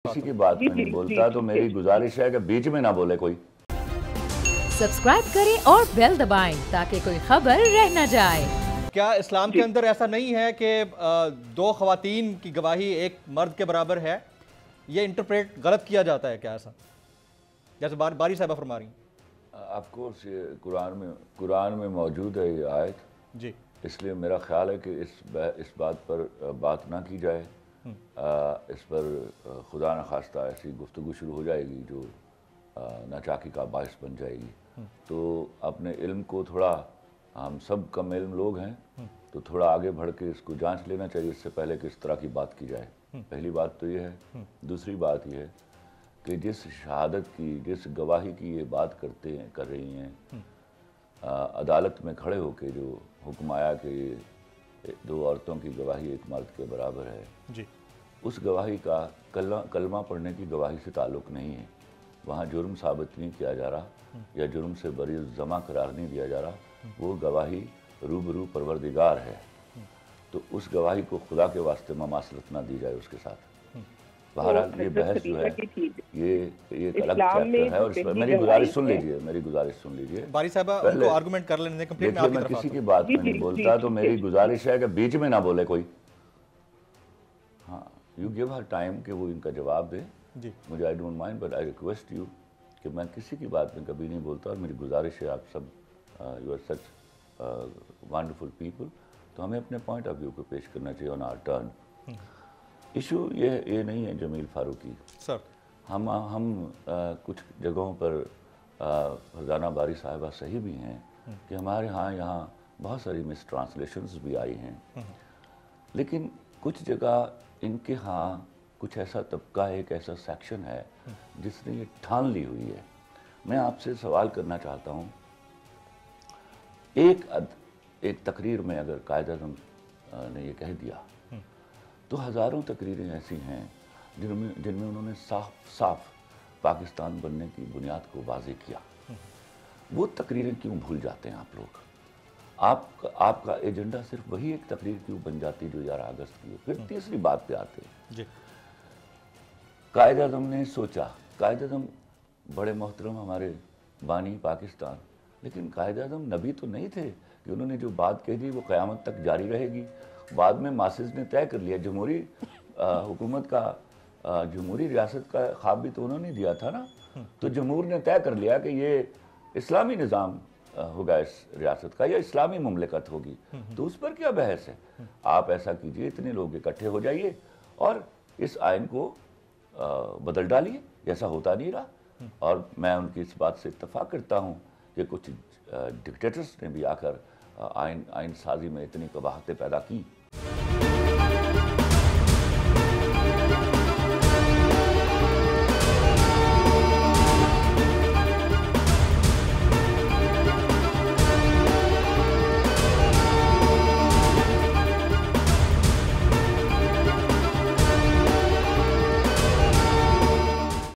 किसी की बात में नहीं बोलता, तो मेरी गुजारिश है कि बीच में ना बोले कोई। सब्सक्राइब करें और बेल दबाएं ताकि कोई खबर रह न जाए। क्या इस्लाम के अंदर ऐसा नहीं है कि दो ख़वातीन की गवाही एक मर्द के बराबर है? ये इंटरप्रेट गलत किया जाता है क्या ऐसा, जैसे बारी साहबा फरमा रही हैं? ऑफ कोर्स ये कुरान में मौजूद है ये आयत जी, इसलिए मेरा ख्याल है कि इस बात पर बात ना की जाए। इस पर खुदा न खास्ता ऐसी गुफ्तगू शुरू हो जाएगी जो नाचाकी का बायस बन जाएगी। तो अपने इल्म को थोड़ा, हम सब कम इल्म लोग हैं, तो थोड़ा आगे बढ़ के इसको जांच लेना चाहिए इससे पहले कि इस तरह की बात की जाए। पहली बात तो ये है। दूसरी बात ये है कि जिस शहादत की, जिस गवाही की ये बात कर रही हैं, अदालत में खड़े होकर जो हुक्म आया कि दो औरतों की गवाही एक मर्द के बराबर है जी, उस गवाही का कलमा पढ़ने की गवाही से ताल्लुक़ नहीं है। वहाँ जुर्म साबित नहीं किया जा रहा या जुर्म से बरी जमा करार नहीं दिया जा रहा। वो गवाही रूबरू परवरदिगार है, तो उस गवाही को खुदा के वास्ते ममासलत ना दी जाए उसके साथ। बहरहाल ये बहस जो है ये एक अलग चैप्टर है और इस पर मेरी गुजारिश सुन लीजिए। बारी साहबा उनको आर्गुमेंट कर लेने दें। कंप्लीट में देखिए, मैं किसी की बात में नहीं बोलता, तो मेरी गुजारिश है कि बीच में ना बोले कोई। हाँ, यू गिव हर टाइम कि वो इनका जवाब दे। जी, मुझे I don't mind, but I request you कि मैं किसी की बात में कभी नहीं बोलता और मेरी गुजारिश है आप सब, you are such wonderful people, तो हमें अपने पॉइंट ऑफ व्यू को पेश करना चाहिए ऑन आवर टर्न। इशू ये नहीं है जमील फारूकी सर, हम कुछ जगहों पर फरजाना बारी साहिबा सही भी हैं कि हमारे यहाँ बहुत सारी मिस ट्रांसलेशंस भी आई हैं, लेकिन कुछ जगह इनके यहाँ कुछ ऐसा तबका है, एक ऐसा सेक्शन है जिसने ये ठान ली हुई है। मैं आपसे सवाल करना चाहता हूँ, एक तकरीर में अगर कायद-ए-आज़म ने ये कह दिया तो हज़ारों तकरीरें ऐसी हैं जिनमें उन्होंने साफ पाकिस्तान बनने की बुनियाद को वाज़ेह किया। वो तकरीरें क्यों भूल जाते हैं आप लोग? आपका एजेंडा सिर्फ वही एक तकरीर क्यों बन जाती है जो 11 अगस्त की है? फिर तीसरी बात पे आते हैं जी, कायद-ए-आज़म ने सोचा, कायद-ए-आज़म बड़े मोहतरम हमारे बानी पाकिस्तान, लेकिन कायद-ए-आज़म नबी तो नहीं थे कि उन्होंने जो बात कह दी वो क़यामत तक जारी रहेगी। बाद में मासिस ने तय कर लिया, जमहूरी हुकूमत का, जमहूरी रियासत का ख्वाब भी तो उन्होंने दिया था ना। तो जमहूर ने तय कर लिया कि ये इस्लामी निज़ाम होगा इस रियासत का, या इस्लामी मुमलिकत होगी, तो उस पर क्या बहस है? आप ऐसा कीजिए, इतने लोग इकट्ठे हो जाइए और इस आइन को बदल डालिए, जैसा होता नहीं रहा। और मैं उनकी इस बात से इत्तफाक करता हूँ कि कुछ डिक्टेटर्स ने भी आकर आइन साजी में इतनी कबाहतें पैदा की